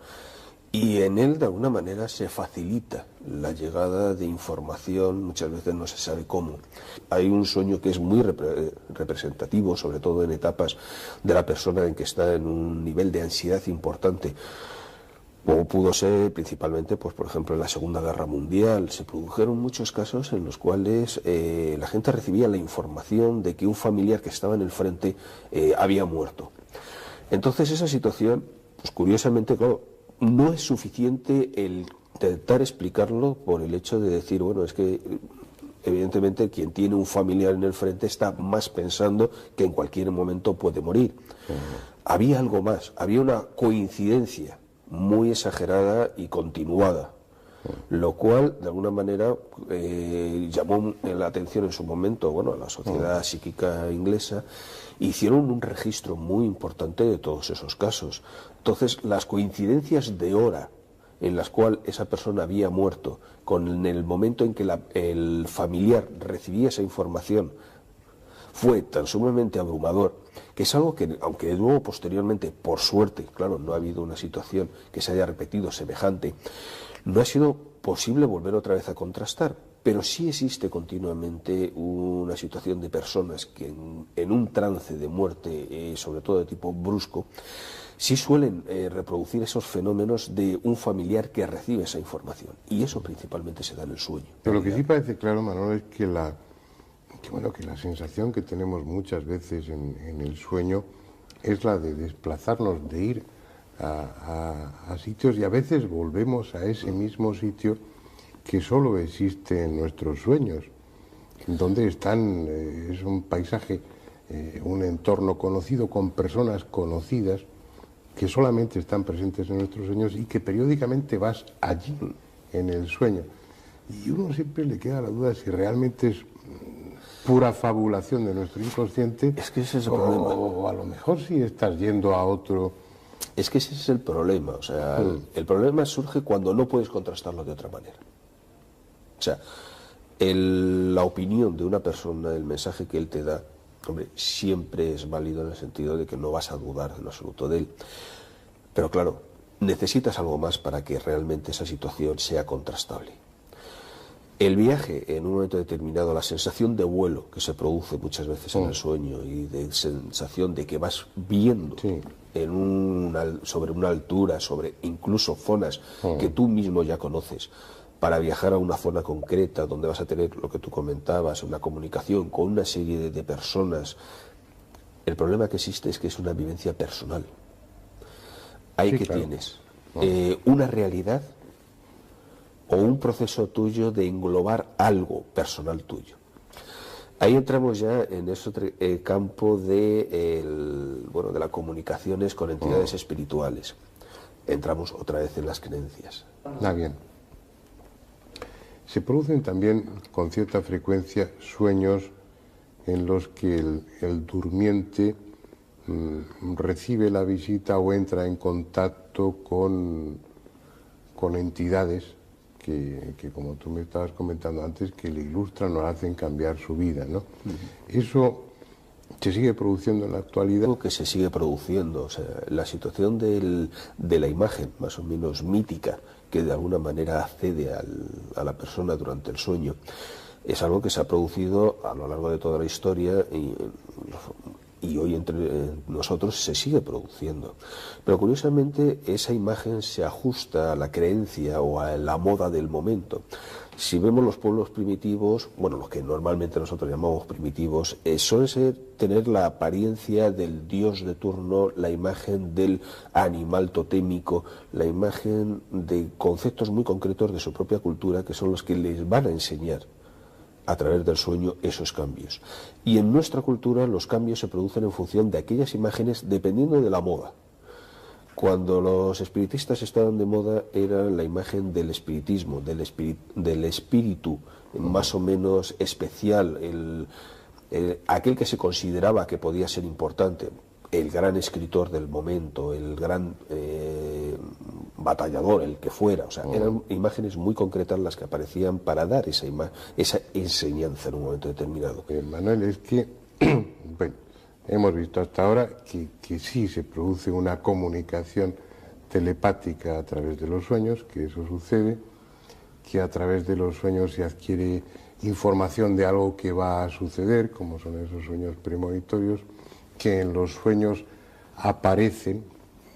Y en él, de alguna manera, se facilita la llegada de información, muchas veces no se sabe cómo. Hay un sueño que es muy representativo, sobre todo en etapas de la persona en que está en un nivel de ansiedad importante, como pudo ser principalmente, pues por ejemplo, en la Segunda Guerra Mundial. Se produjeron muchos casos en los cuales la gente recibía la información de que un familiar que estaba en el frente había muerto. Entonces esa situación, pues curiosamente, claro, no es suficiente el intentar explicarlo por el hecho de decir, bueno, es que evidentemente quien tiene un familiar en el frente está más pensando que en cualquier momento puede morir. Había algo más, había una coincidencia muy exagerada y continuada, lo cual de alguna manera llamó la atención en su momento, bueno, a la Sociedad Psíquica Inglesa. Hicieron un registro muy importante de todos esos casos. Entonces, las coincidencias de hora en las cuales esa persona había muerto con el momento en que el familiar recibía esa información fue tan sumamente abrumador, que es algo que, aunque luego posteriormente, por suerte, claro, no ha habido una situación que se haya repetido semejante, no ha sido posible volver otra vez a contrastar. Pero sí existe continuamente una situación de personas que en un trance de muerte, sobre todo de tipo brusco, sí suelen reproducir esos fenómenos de un familiar que recibe esa información. Y eso principalmente se da en el sueño. Pero lo que sí parece claro, Manuel, es que la sensación que tenemos muchas veces en el sueño es la de desplazarnos, de ir a sitios, y a veces volvemos a ese mismo sitio que solo existe en nuestros sueños, donde están, es un paisaje, un entorno conocido con personas conocidas que solamente están presentes en nuestros sueños y que periódicamente vas allí en el sueño. Y uno siempre le queda la duda si realmente es pura fabulación de nuestro inconsciente. Es que ese es el problema. O a lo mejor si estás yendo a otro. Es que ese es el problema. O sea, el problema surge cuando no puedes contrastarlo de otra manera. O sea, la opinión de una persona, el mensaje que él te da, hombre, siempre es válido en el sentido de que no vas a dudar en absoluto de él. Pero claro, necesitas algo más para que realmente esa situación sea contrastable. El viaje, en un momento determinado, la sensación de vuelo que se produce muchas veces en el sueño y de sensación de que vas viendo sobre una altura, sobre incluso zonas que tú mismo ya conoces, para viajar a una zona concreta donde vas a tener lo que tú comentabas, una comunicación con una serie de personas. El problema que existe es que es una vivencia personal. Ahí que claro. Tienes una realidad o un proceso tuyo de englobar algo personal tuyo. Ahí entramos ya en ese campo de las comunicaciones con entidades espirituales. Entramos otra vez en las creencias. Bien. Se producen también con cierta frecuencia sueños en los que el durmiente recibe la visita o entra en contacto con entidades que, como tú me estabas comentando antes, que le ilustran o le hacen cambiar su vida, ¿no? Eso se sigue produciendo en la actualidad. Algo que se sigue produciendo, o sea, la situación de la imagen, más o menos mítica, que de alguna manera accede a la persona durante el sueño, es algo que se ha producido a lo largo de toda la historia y hoy entre nosotros se sigue produciendo. Pero curiosamente esa imagen se ajusta a la creencia o a la moda del momento. Si vemos los pueblos primitivos, bueno, los que normalmente nosotros llamamos primitivos, suelen tener la apariencia del dios de turno, la imagen del animal totémico, la imagen de conceptos muy concretos de su propia cultura, que son los que les van a enseñar a través del sueño esos cambios. Y en nuestra cultura los cambios se producen en función de aquellas imágenes dependiendo de la moda. Cuando los espiritistas estaban de moda era la imagen del espiritismo, del espíritu más o menos especial, aquel que se consideraba que podía ser importante, el gran escritor del momento, el gran batallador, el que fuera. O sea, eran imágenes muy concretas las que aparecían para dar esa enseñanza en un momento determinado. Manuel, es que, bueno, hemos visto hasta ahora que sí se produce una comunicación telepática a través de los sueños, que eso sucede, que a través de los sueños se adquiere información de algo que va a suceder, como son esos sueños premonitorios, que en los sueños aparecen,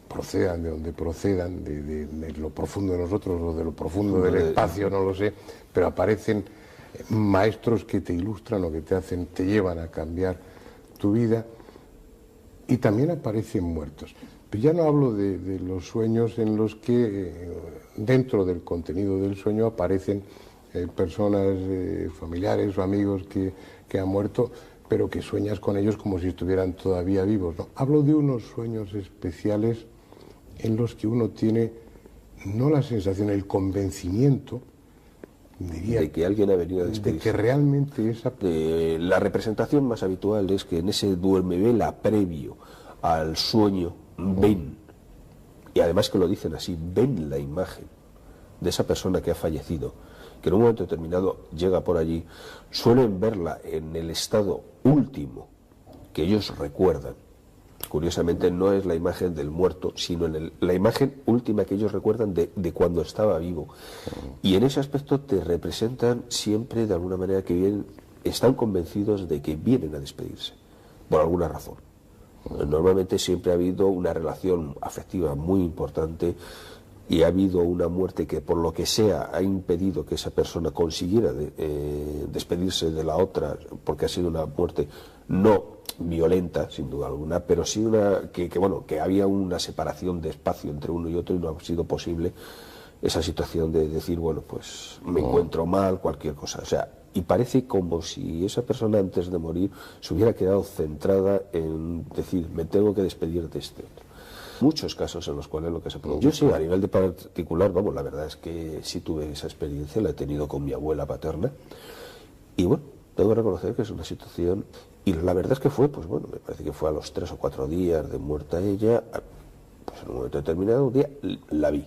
procedan de donde procedan, de lo profundo de nosotros o de lo profundo del espacio, no lo sé, pero aparecen maestros que te ilustran o que te llevan a cambiar tu vida. Y también aparecen muertos. Pero ya no hablo de los sueños en los que dentro del contenido del sueño aparecen personas, familiares o amigos que han muerto, pero que sueñas con ellos como si estuvieran todavía vivos, ¿no? Hablo de unos sueños especiales en los que uno tiene no la sensación, el convencimiento, diría, de que alguien ha venido a despedirse. De que realmente esa... La representación más habitual es que en ese duerme-vela previo al sueño ven, y además que lo dicen así, ven la imagen de esa persona que ha fallecido, que en un momento determinado llega por allí, suelen verla en el estado último que ellos recuerdan. Curiosamente no es la imagen del muerto, sino la imagen última que ellos recuerdan de cuando estaba vivo. Y en ese aspecto te representan siempre de alguna manera que están convencidos de que vienen a despedirse, por alguna razón. Normalmente siempre ha habido una relación afectiva muy importante y ha habido una muerte que por lo que sea ha impedido que esa persona consiguiera despedirse de la otra, porque ha sido una muerte no violenta, sin duda alguna, pero sí una que había una separación de espacio entre uno y otro y no ha sido posible esa situación de decir, bueno, pues me encuentro mal, cualquier cosa. O sea, y parece como si esa persona antes de morir se hubiera quedado centrada en decir, me tengo que despedir de este otro. Muchos casos en los cuales lo que se produce. Yo sí, a nivel de particular, vamos, la verdad es que sí tuve esa experiencia, la he tenido con mi abuela paterna, y bueno, tengo que reconocer que es una situación, y la verdad es que fue, pues bueno, me parece que fue a los 3 o 4 días de muerta ella, pues en un momento determinado, un día, la vi.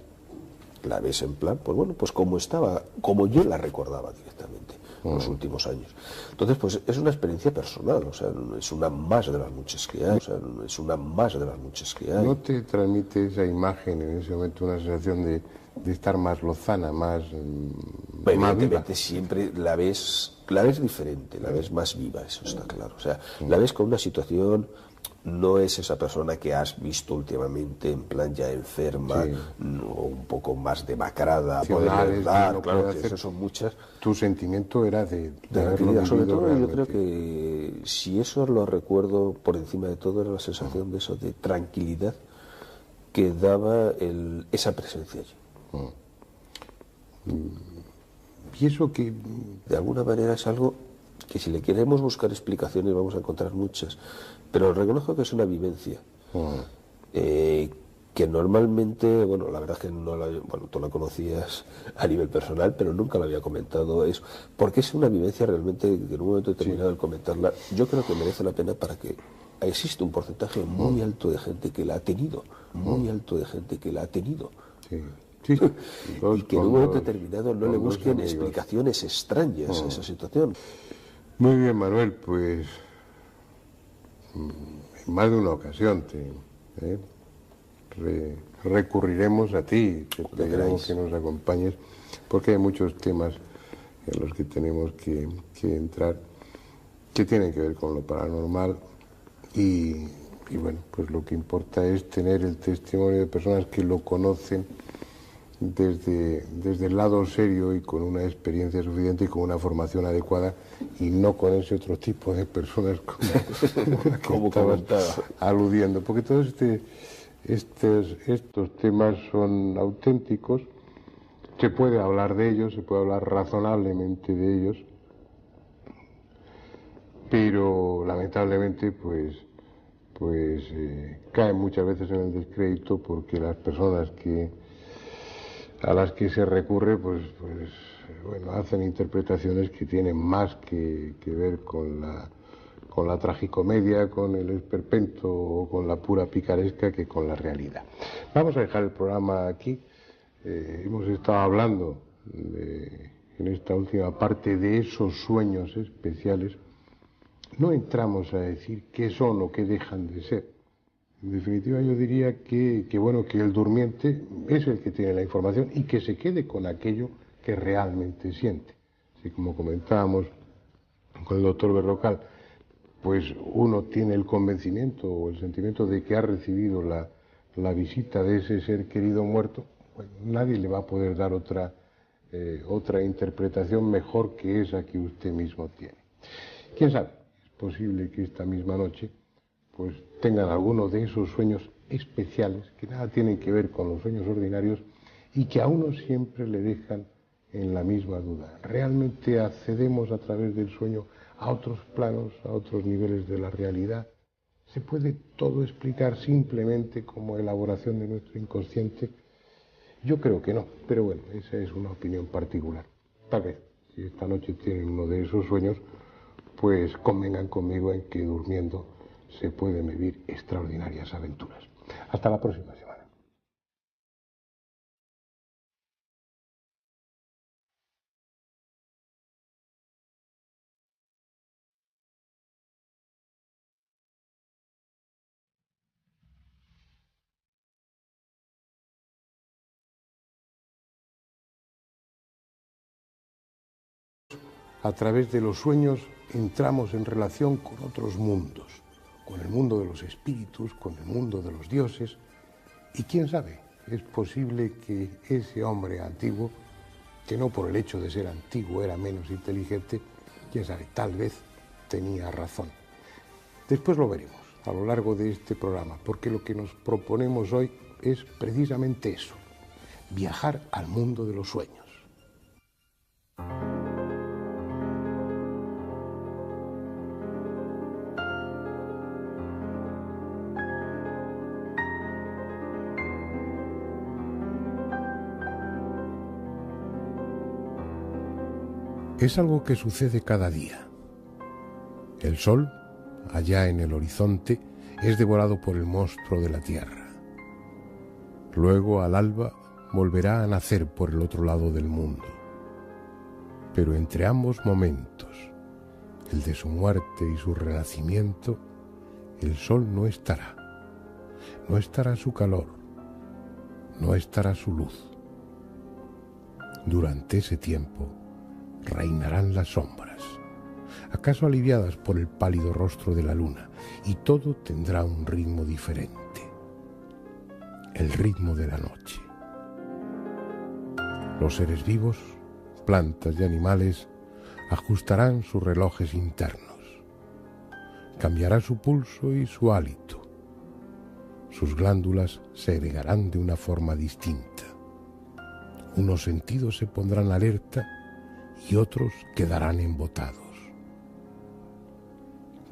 La ves en plan, pues bueno, pues como estaba, como yo la recordaba directamente en los últimos años. Entonces, pues es una experiencia personal, o sea, es una más de las muchas que hay, o sea, es una más de las muchas que hay. ¿No te transmite esa imagen en ese momento una sensación de estar más lozana, más Evidentemente siempre la ves diferente, la ves más viva, eso está claro. O sea, la ves con una situación, no es esa persona que has visto últimamente en plan ya enferma, o un poco más demacrada, poder dar, claro, que esas son muchas. Tu sentimiento era de tranquilidad, sobre todo realmente. Yo creo que si eso lo recuerdo por encima de todo era la sensación de eso, de tranquilidad que daba esa presencia allí. Y eso que de alguna manera es algo que si le queremos buscar explicaciones vamos a encontrar muchas, pero reconozco que es una vivencia que normalmente, bueno, la verdad es que tú la conocías a nivel personal, pero nunca la había comentado eso, porque es una vivencia realmente que en un momento determinado el comentarla, yo creo que merece la pena para que existe un porcentaje muy alto de gente que la ha tenido, muy alto de gente que la ha tenido. Sí, y que en un momento determinado no le busquen explicaciones extrañas a esa situación. Muy bien, Manuel, pues en más de una ocasión recurriremos a ti, te pediremos que nos acompañes, porque hay muchos temas en los que tenemos que entrar que tienen que ver con lo paranormal y bueno, pues lo que importa es tener el testimonio de personas que lo conocen desde el lado serio y con una experiencia suficiente y con una formación adecuada y no con ese otro tipo de personas como estabas aludiendo, porque todos estos temas son auténticos, se puede hablar de ellos, se puede hablar razonablemente de ellos, pero lamentablemente pues caen muchas veces en el descrédito porque las personas a las que se recurre, pues bueno, hacen interpretaciones que tienen más que ver con la tragicomedia, con el esperpento o con la pura picaresca que con la realidad. Vamos a dejar el programa aquí. Hemos estado hablando en esta última parte de esos sueños especiales. No entramos a decir qué son o qué dejan de ser. En definitiva, yo diría que el durmiente es el que tiene la información y que se quede con aquello que realmente siente. Así como comentábamos con el doctor Berrocal, pues uno tiene el convencimiento o el sentimiento de que ha recibido la visita de ese ser querido muerto, bueno, nadie le va a poder dar otra interpretación mejor que esa que usted mismo tiene. ¿Quién sabe? Es posible que esta misma noche pues tengan alguno de esos sueños especiales que nada tienen que ver con los sueños ordinarios y que a uno siempre le dejan en la misma duda. ¿Realmente accedemos a través del sueño a otros planos, a otros niveles de la realidad? ¿Se puede todo explicar simplemente como elaboración de nuestro inconsciente? Yo creo que no, pero bueno, esa es una opinión particular. Tal vez, si esta noche tienen uno de esos sueños, pues convengan conmigo en que durmiendo se pueden vivir extraordinarias aventuras. Hasta la próxima semana. A través de los sueños entramos en relación con otros mundos, con el mundo de los espíritus, con el mundo de los dioses, y quién sabe, es posible que ese hombre antiguo, que no por el hecho de ser antiguo era menos inteligente, quién sabe, tal vez tenía razón. Después lo veremos a lo largo de este programa, porque lo que nos proponemos hoy es precisamente eso, viajar al mundo de los sueños. Es algo que sucede cada día. El sol, allá en el horizonte, es devorado por el monstruo de la tierra. Luego, al alba, volverá a nacer por el otro lado del mundo. Pero entre ambos momentos, el de su muerte y su renacimiento, el sol no estará. No estará su calor, no estará su luz. Durante ese tiempo, reinarán las sombras, acaso aliviadas por el pálido rostro de la luna, y todo tendrá un ritmo diferente, el ritmo de la noche. Los seres vivos, plantas y animales, ajustarán sus relojes internos. Cambiará su pulso y su hálito. Sus glándulas se irrigarán de una forma distinta. Unos sentidos se pondrán alerta y otros quedarán embotados.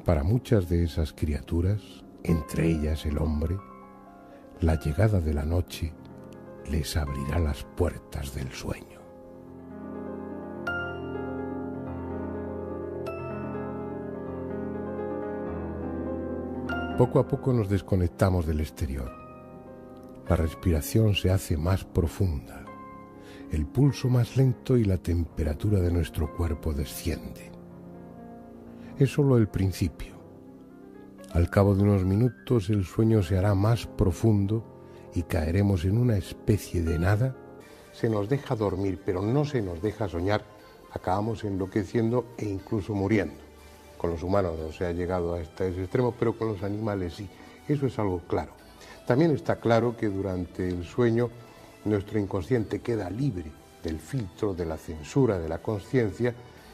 Para muchas de esas criaturas, entre ellas el hombre, la llegada de la noche les abrirá las puertas del sueño. Poco a poco nos desconectamos del exterior. La respiración se hace más profunda. El pulso más lento y la temperatura de nuestro cuerpo desciende. Es solo el principio. Al cabo de unos minutos el sueño se hará más profundo y caeremos en una especie de nada. Se nos deja dormir, pero no se nos deja soñar. Acabamos enloqueciendo e incluso muriendo. Con los humanos no se ha llegado hasta ese extremo, pero con los animales sí. Eso es algo claro. También está claro que durante el sueño nuestro inconsciente queda libre del filtro, de la censura de la consciencia,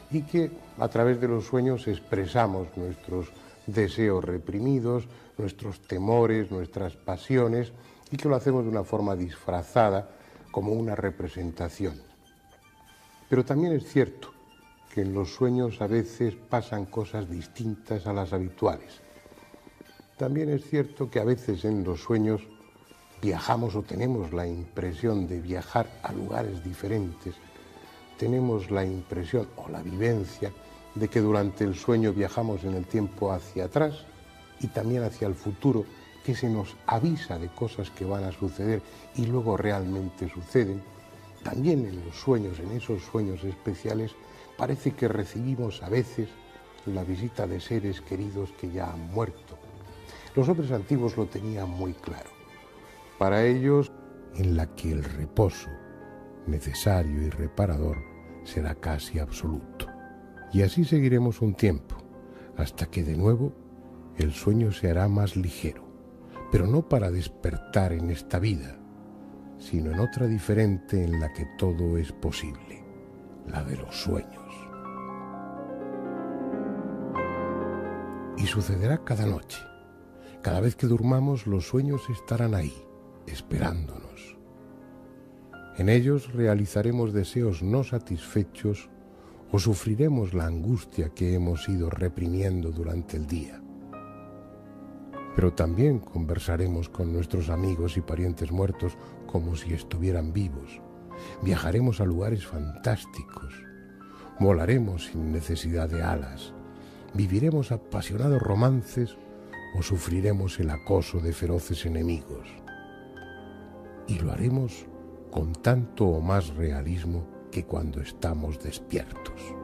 y que a través de los sueños expresamos nuestros deseos reprimidos, nuestros temores, nuestras pasiones, y que lo hacemos de una forma disfrazada, como una representación. Pero también es cierto que en los sueños a veces pasan cosas distintas a las habituales. También es cierto que a veces en los sueños viajamos o tenemos la impresión de viajar a lugares diferentes. Tenemos la impresión o la vivencia de que durante el sueño viajamos en el tiempo hacia atrás y también hacia el futuro, que se nos avisa de cosas que van a suceder y luego realmente suceden. También en los sueños, en esos sueños especiales, parece que recibimos a veces la visita de seres queridos que ya han muerto. Los hombres antiguos lo tenían muy claro. Para ellos, en la que el reposo, necesario y reparador, será casi absoluto. Y así seguiremos un tiempo, hasta que de nuevo el sueño se hará más ligero, pero no para despertar en esta vida, sino en otra diferente en la que todo es posible, la de los sueños. Y sucederá cada noche. Cada vez que durmamos, los sueños estarán ahí, esperándonos. En ellos realizaremos deseos no satisfechos o sufriremos la angustia que hemos ido reprimiendo durante el día. Pero también conversaremos con nuestros amigos y parientes muertos como si estuvieran vivos. Viajaremos a lugares fantásticos. Volaremos sin necesidad de alas. Viviremos apasionados romances o sufriremos el acoso de feroces enemigos. Y lo haremos con tanto o más realismo que cuando estamos despiertos.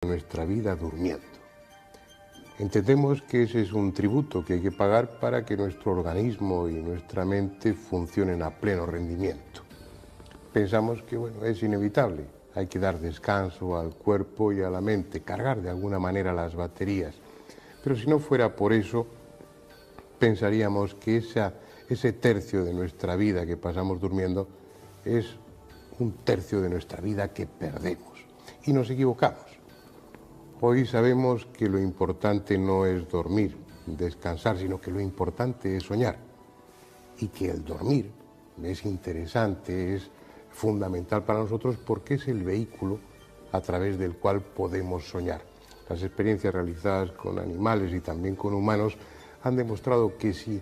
Nuestra vida durmiendo. Entendemos que ese es un tributo que hay que pagar para que nuestro organismo y nuestra mente funcionen a pleno rendimiento. Pensamos que es inevitable, hay que dar descanso al cuerpo y a la mente, cargar de alguna manera las baterías. Pero si no fuera por eso, pensaríamos que ese tercio de nuestra vida que pasamos durmiendo es un tercio de nuestra vida que perdemos. Y nos equivocamos. Hoy sabemos que lo importante no es dormir, descansar, sino que lo importante es soñar. Y que el dormir es interesante, es fundamental para nosotros porque es el vehículo a través del cual podemos soñar. Las experiencias realizadas con animales y también con humanos han demostrado que si